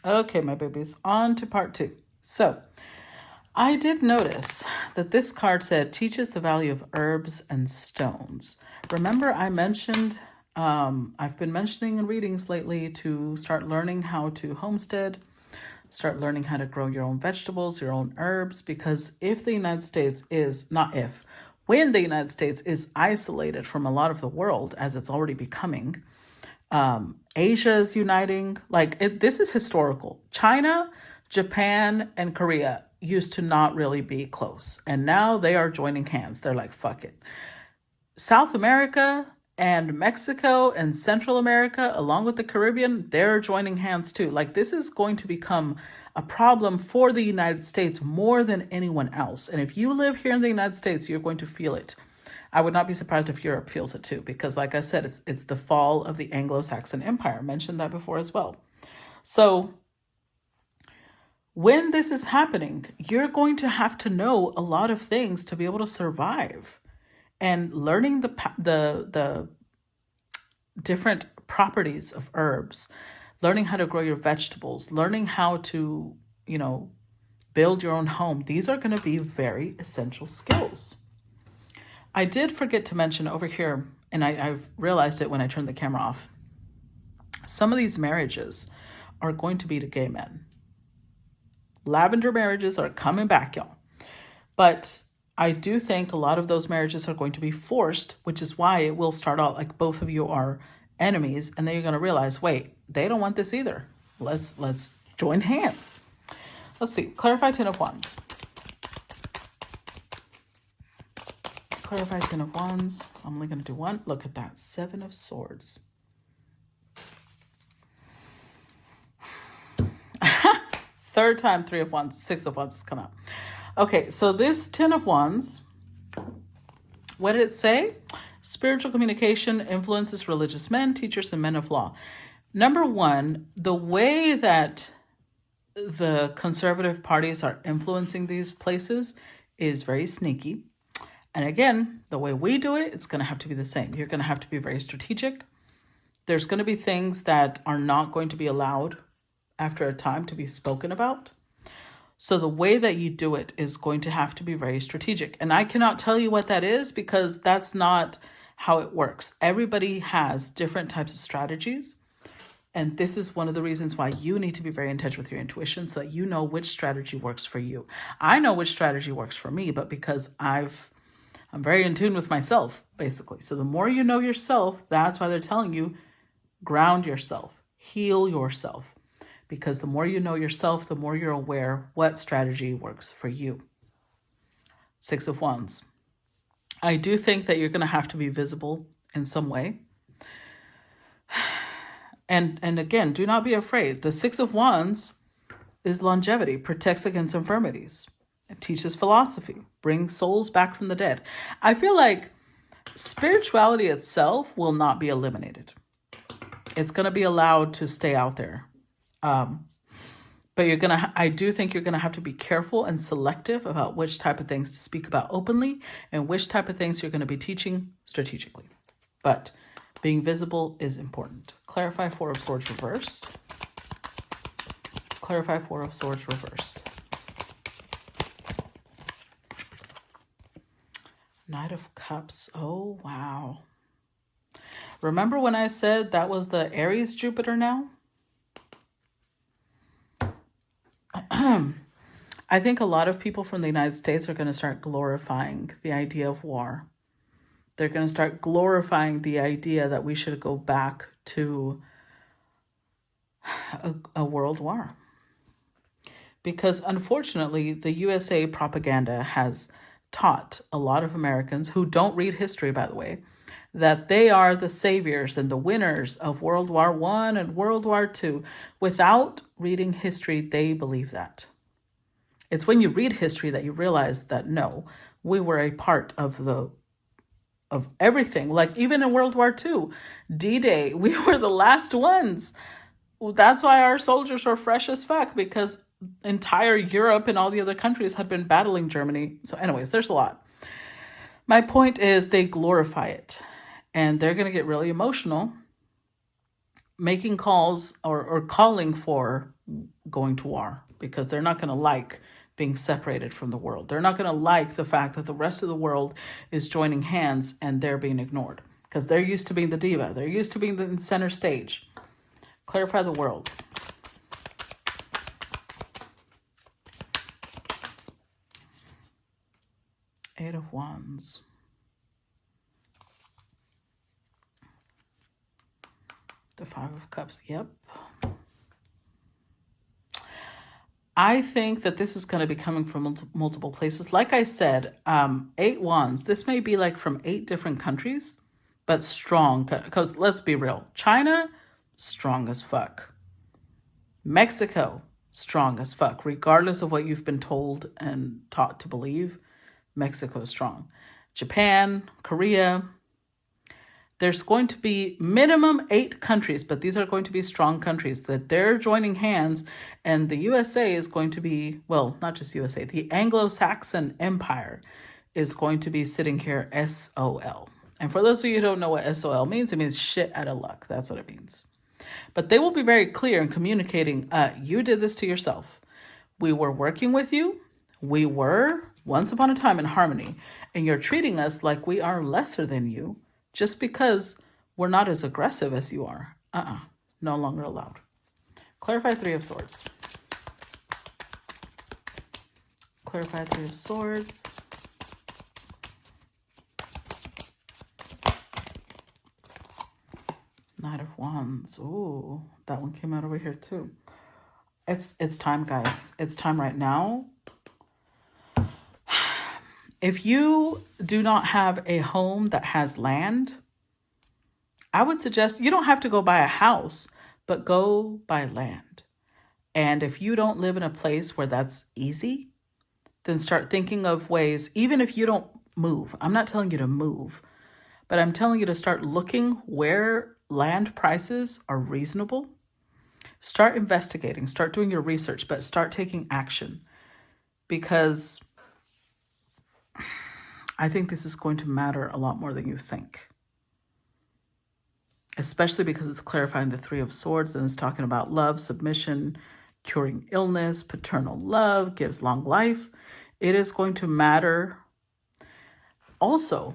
Okay, my babies, on to part 2. So, I did notice that this card said teaches the value of herbs and stones. Remember, I mentioned, I've been mentioning in readings lately to start learning how to homestead, start learning how to grow your own vegetables, your own herbs, because if the United States is, not if, when the United States is isolated from a lot of the world, as it's already becoming, Asia is uniting. This is historical. China, Japan, and Korea used to not really be close. And now they are joining hands. They're like, fuck it. South America and Mexico and Central America, along with the Caribbean, they're joining hands too. Like, this is going to become a problem for the United States more than anyone else. And if you live here in the United States, you're going to feel it. I would not be surprised if Europe feels it too, because like I said, it's the fall of the Anglo-Saxon Empire. I mentioned that before as well. So when this is happening, you're going to have to know a lot of things to be able to survive. And learning the different properties of herbs, learning how to grow your vegetables, learning how to, build your own home. These are going to be very essential skills. I did forget to mention over here, and I've realized it when I turned the camera off. Some of these marriages are going to be to gay men. Lavender marriages are coming back, y'all. But I do think a lot of those marriages are going to be forced, which is why it will start out like both of you are enemies, and then you're going to realize, wait, they don't want this either. Let's join hands. Let's see. Clarify 10 of Wands. Clarify 10 of Wands. I'm only going to do one. Look at that. 7 of Swords. Third time 3 of Wands, 6 of Wands has come out. Okay, so this 10 of Wands, what did it say? Spiritual communication influences religious men, teachers, and men of law. Number one, the way that the conservative parties are influencing these places is very sneaky. And again, the way we do it, it's going to have to be the same. You're going to have to be very strategic. There's going to be things that are not going to be allowed after a time to be spoken about. So the way that you do it is going to have to be very strategic. And I cannot tell you what that is because that's not how it works. Everybody has different types of strategies. And this is one of the reasons why you need to be very in touch with your intuition so that you know which strategy works for you. I know which strategy works for me, but because I'm very in tune with myself, basically. So the more you know yourself, that's why they're telling you, ground yourself, heal yourself. Because the more you know yourself, the more you're aware what strategy works for you. 6 of Wands. I do think that you're going to have to be visible in some way. And again, do not be afraid. The 6 of Wands is longevity, protects against infirmities. It teaches philosophy, brings souls back from the dead. I feel like spirituality itself will not be eliminated. It's going to be allowed to stay out there. But I do think you're going to have to be careful and selective about which type of things to speak about openly and which type of things you're going to be teaching strategically. But being visible is important. Clarify 4 of Swords reversed. Clarify 4 of Swords reversed. Knight of Cups. Oh, wow. Remember when I said that was the Aries Jupiter now? I think a lot of people from the United States are going to start glorifying the idea of war. They're going to start glorifying the idea that we should go back to a world war. Because unfortunately, the USA propaganda has taught a lot of Americans who don't read history, by the way, that they are the saviors and the winners of World War I and World War II. Without reading history, they believe that. It's when you read history that you realize that no, we were a part of everything. Like even in World War II, D-Day, we were the last ones. That's why our soldiers are fresh as fuck, because entire Europe and all the other countries had been battling Germany. So anyways, there's a lot. My point is they glorify it. And they're going to get really emotional making calls or calling for going to war, because they're not going to like being separated from the world. They're not going to like the fact that the rest of the world is joining hands and they're being ignored, because they're used to being the diva. They're used to being the center stage. Clarify the world. Eight of Wands. The Five of Cups. Yep. I think that this is going to be coming from multiple places. Like I said, 8 Wands. This may be like from 8 different countries, but strong. Because let's be real. China, strong as fuck. Mexico, strong as fuck. Regardless of what you've been told and taught to believe, Mexico is strong. Japan, Korea. There's going to be minimum 8 countries, but these are going to be strong countries that they're joining hands. And the USA is going to be, well, not just USA, the Anglo-Saxon Empire is going to be sitting here SOL. And for those of you who don't know what SOL means, it means shit out of luck. That's what it means. But they will be very clear in communicating, you did this to yourself. We were working with you. We were once upon a time in harmony. And you're treating us like we are lesser than you just because we're not as aggressive as you are. No longer allowed. Clarify 3 of Swords. Clarify 3 of Swords. Knight of Wands. Ooh, that one came out over here too. It's time, guys. It's time right now. If you do not have a home that has land, I would suggest you don't have to go buy a house, but go buy land. And if you don't live in a place where that's easy, then start thinking of ways, even if you don't move. I'm not telling you to move, but I'm telling you to start looking where land prices are reasonable. Start investigating, start doing your research, but start taking action, because I think this is going to matter a lot more than you think. Especially because it's clarifying the 3 of Swords and it's talking about love, submission, curing illness, paternal love, gives long life. It is going to matter. Also,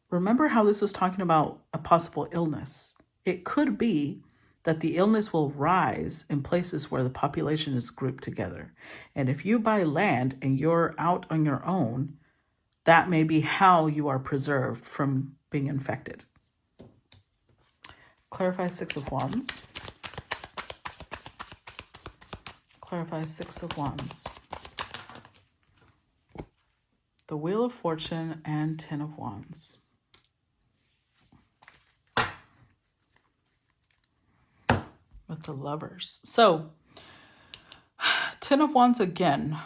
remember how this was talking about a possible illness. It could be that the illness will rise in places where the population is grouped together. And if you buy land and you're out on your own, that may be how you are preserved from being infected. Clarify 6 of Wands. Clarify 6 of Wands. The Wheel of Fortune and 10 of Wands. With the Lovers. So 10 of Wands again,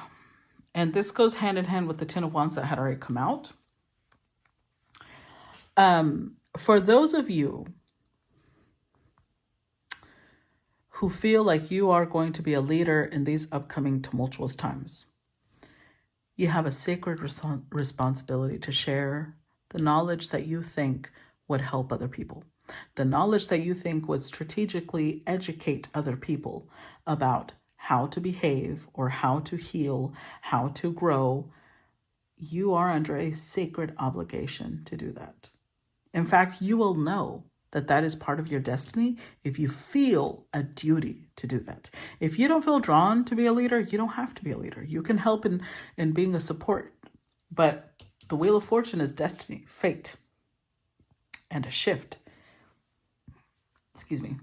and this goes hand in hand with the 10 of Wands that had already come out. For those of you who feel like you are going to be a leader in these upcoming tumultuous times, you have a sacred responsibility to share the knowledge that you think would help other people. The knowledge that you think would strategically educate other people about how to behave or how to heal, how to grow. You are under a sacred obligation to do that. In fact, you will know that that is part of your destiny if you feel a duty to do that. If you don't feel drawn to be a leader, you don't have to be a leader. You can help in being a support. But the Wheel of Fortune is destiny, fate, and a shift. Excuse me.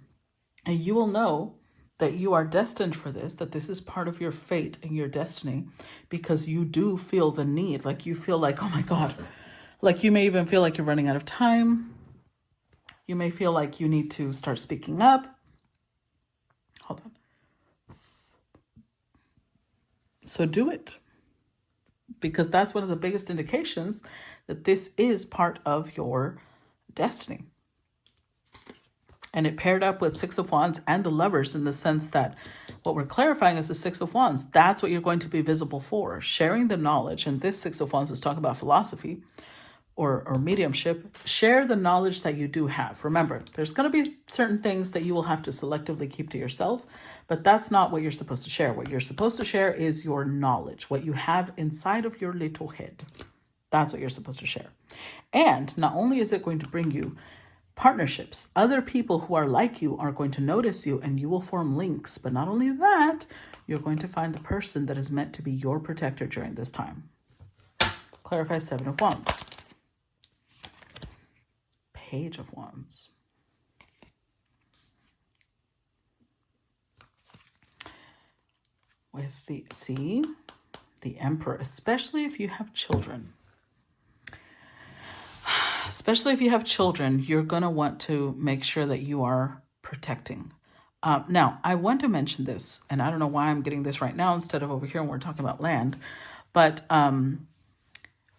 And you will know that you are destined for this, that this is part of your fate and your destiny, because you do feel the need. Like you feel like, oh my God, like you may even feel like you're running out of time. You may feel like you need to start speaking up. Hold on. So do it, because that's one of the biggest indications that this is part of your destiny. And it paired up with 6 of Wands and the Lovers in the sense that what we're clarifying is the 6 of Wands. That's what you're going to be visible for, sharing the knowledge. And this 6 of Wands is talking about philosophy. or mediumship, share the knowledge that you do have. Remember, there's going to be certain things that you will have to selectively keep to yourself, but that's not what you're supposed to share. What you're supposed to share is your knowledge, what you have inside of your little head. That's what you're supposed to share. And not only is it going to bring you partnerships, other people who are like you are going to notice you and you will form links. But not only that, you're going to find the person that is meant to be your protector during this time. Clarify 7 of Wands. Page of Wands. With the Emperor, especially if you have children. Especially if you have children, you're going to want to make sure that you are protecting. Now, I want to mention this, and I don't know why I'm getting this right now instead of over here when we're talking about land, but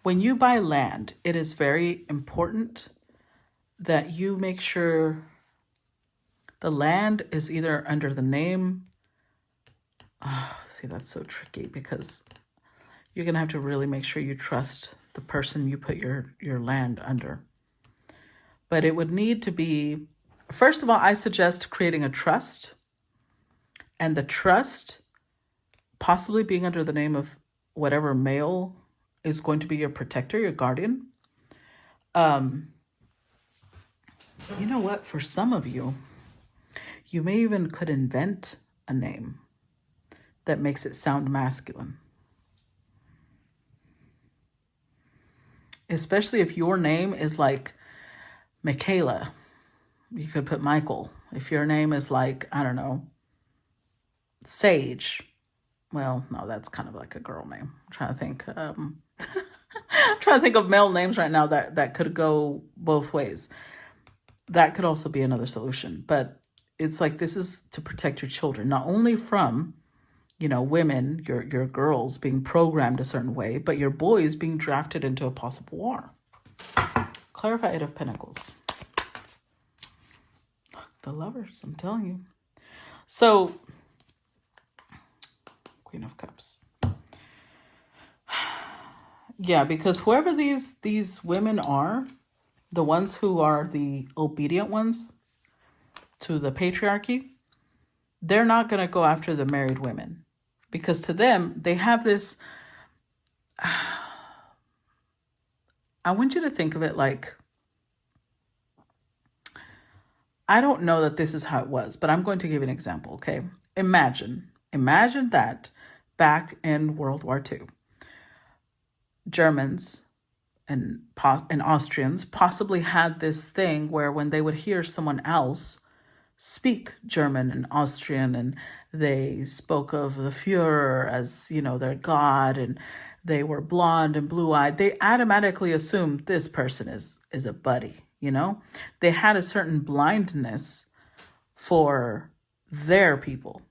when you buy land, it is very important that you make sure the land is either under the name. See, that's so tricky because you're going to have to really make sure you trust the person you put your land under. But it would need to be, first of all, I suggest creating a trust, and the trust possibly being under the name of whatever male is going to be your protector, your guardian. You know what? For some of you, you may even could invent a name that makes it sound masculine. Especially if your name is like Michaela, you could put Michael. If your name is like, I don't know, Sage. Well, no, that's kind of like a girl name. I'm trying to think. I'm trying to think of male names right now that could go both ways. That could also be another solution. But it's like, this is to protect your children, not only from, women, your girls being programmed a certain way, but your boys being drafted into a possible war. Clarify 8 of Pentacles. The Lovers, I'm telling you. So, Queen of Cups. Yeah, because whoever these women are, the ones who are the obedient ones to the patriarchy, they're not going to go after the married women. Because to them, they have this... I want you to think of it like... I don't know that this is how it was, but I'm going to give an example, okay? Imagine that back in World War II, Germans and Austrians possibly had this thing where when they would hear someone else speak German and Austrian, and they spoke of the Führer as, their god, and they were blonde and blue-eyed, they automatically assumed this person is a buddy, They had a certain blindness for their people.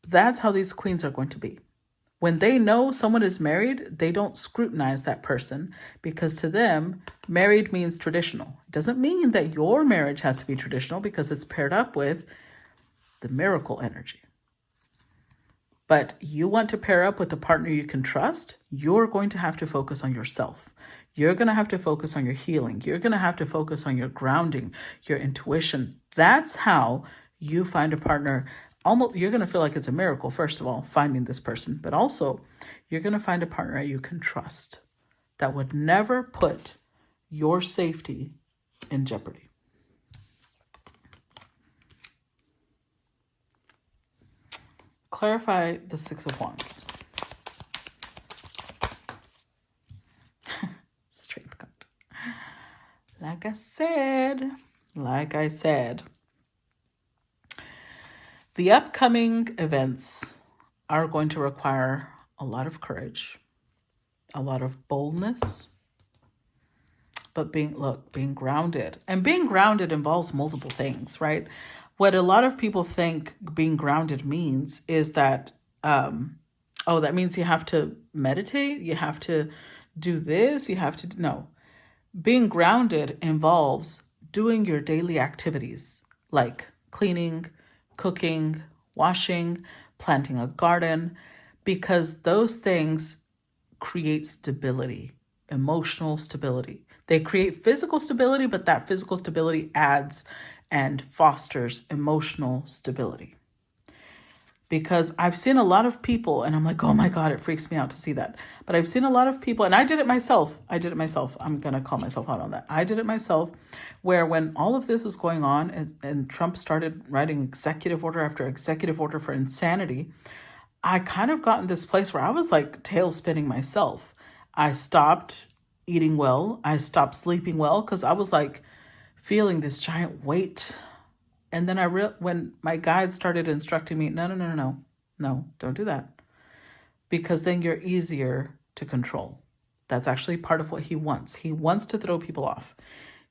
That's how these queens are going to be. When they know someone is married, they don't scrutinize that person, because to them, married means traditional. It doesn't mean that your marriage has to be traditional because it's paired up with the miracle energy. But you want to pair up with a partner you can trust, you're going to have to focus on yourself. You're going to have to focus on your healing. You're going to have to focus on your grounding, your intuition. That's how you find a partner. Almost, you're going to feel like it's a miracle, first of all, finding this person, but also you're going to find a partner you can trust that would never put your safety in jeopardy. Clarify the 6 of Wands. Strength card. Like I said, the upcoming events are going to require a lot of courage, a lot of boldness, but being grounded. And being grounded involves multiple things, right? What a lot of people think being grounded means is that, that means you have to meditate, you have to do this, no. Being grounded involves doing your daily activities like cleaning, cooking, washing, planting a garden, because those things create stability emotional stability. They create physical stability, but that physical stability adds and fosters emotional stability. Because I've seen a lot of people, and I'm like, oh my God, it freaks me out to see that. But I've seen a lot of people, and I did it myself. I'm going to call myself out on that. I did it myself, where when all of this was going on and Trump started writing executive order after executive order for insanity, I kind of got in this place where I was like tail spinning myself. I stopped eating well. I stopped sleeping well because I was like feeling this giant weight. And then when my guide started instructing me, no, don't do that. Because then you're easier to control. That's actually part of what he wants. He wants to throw people off.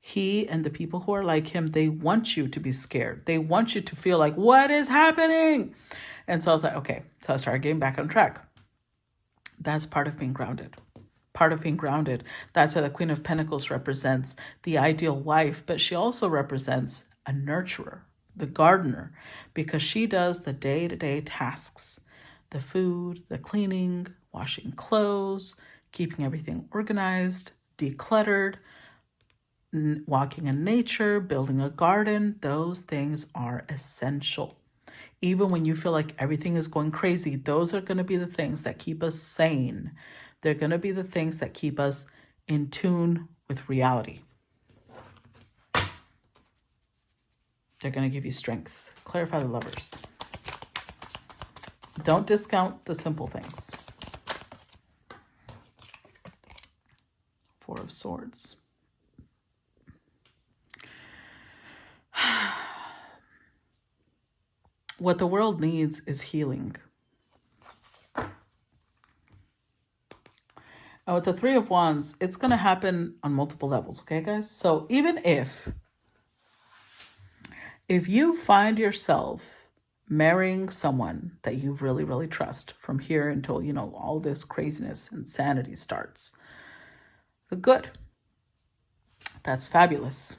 He and the people who are like him, they want you to be scared. They want you to feel like, what is happening? And so I was like, okay. So I started getting back on track. That's part of being grounded. Part of being grounded. That's why the Queen of Pentacles represents the ideal wife, but she also represents a nurturer, the gardener, because she does the day-to-day tasks, the food, the cleaning, washing clothes, keeping everything organized, decluttered, walking in nature, building a garden. Those things are essential. Even when you feel like everything is going crazy, those are going to be the things that keep us sane. They're going to be the things that keep us in tune with reality. They're going to give you strength. Clarify the Lovers. Don't discount the simple things. Four of Swords. What the world needs is healing. And with the Three of Wands, it's going to happen on multiple levels, okay, guys? So even if you find yourself marrying someone that you really, really trust from here until, all this craziness, insanity starts, good. That's fabulous.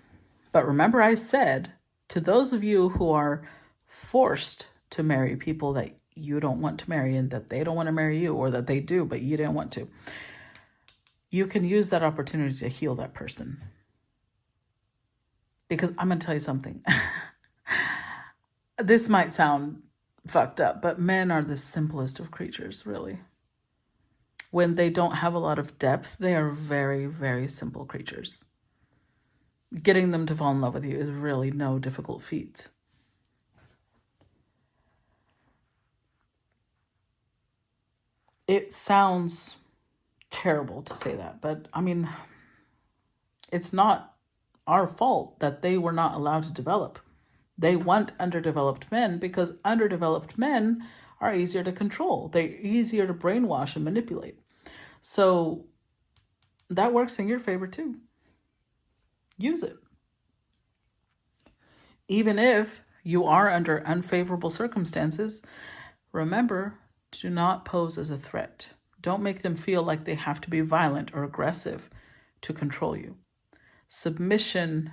But remember I said, to those of you who are forced to marry people that you don't want to marry and that they don't want to marry you, or that they do, but you didn't want to, you can use that opportunity to heal that person. Because I'm going to tell you something. This might sound fucked up, but men are the simplest of creatures, really. When they don't have a lot of depth, they are very, very simple creatures. Getting them to fall in love with you is really no difficult feat. It sounds terrible to say that, but I mean, it's not our fault that they were not allowed to develop. They want underdeveloped men because underdeveloped men are easier to control. They're easier to brainwash and manipulate. So that works in your favor too. Use it. Even if you are under unfavorable circumstances, remember, do not pose as a threat. Don't make them feel like they have to be violent or aggressive to control you. Submission,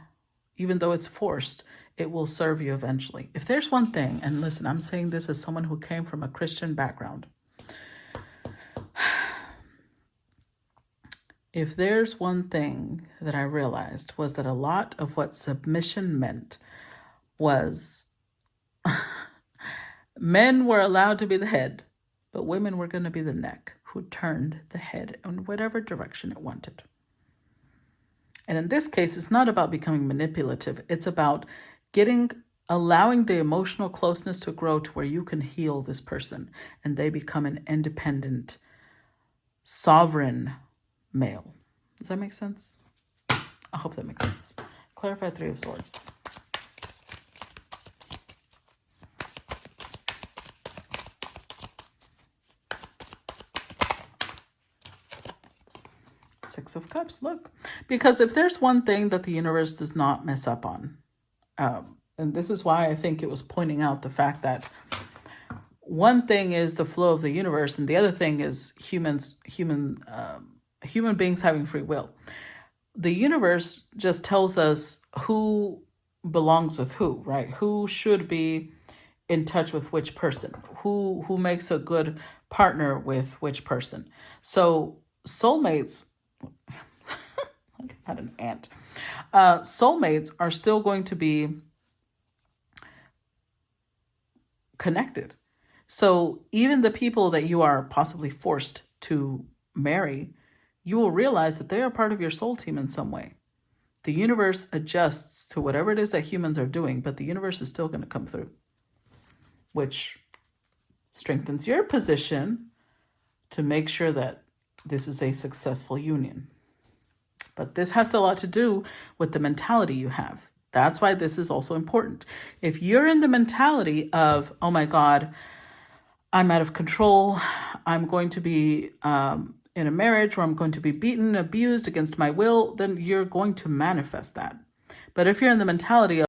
even though it's forced, it will serve you eventually. If there's one thing, and listen, I'm saying this as someone who came from a Christian background. If there's one thing that I realized was that a lot of what submission meant was men were allowed to be the head, but women were going to be the neck who turned the head in whatever direction it wanted. And in this case, it's not about becoming manipulative. It's about allowing the emotional closeness to grow to where you can heal this person and they become an independent, sovereign male. Does that make sense? I hope that makes sense. Clarify Three of Swords. Six of Cups, look. Because if there's one thing that the universe does not mess up on, and this is why I think it was pointing out the fact that one thing is the flow of the universe, and the other thing is human beings having free will. The universe just tells us who belongs with who, right? Who should be in touch with which person, who makes a good partner with which person. So soulmates like I had an ant. Soulmates are still going to be connected. So even the people that you are possibly forced to marry, you will realize that they are part of your soul team in some way. The universe adjusts to whatever it is that humans are doing, but the universe is still going to come through, which strengthens your position to make sure that this is a successful union. But this has a lot to do with the mentality you have. That's why this is also important. If you're in the mentality of, oh my God, I'm out of control, I'm going to be in a marriage where I'm going to be beaten, abused against my will, then you're going to manifest that. But if you're in the mentality of,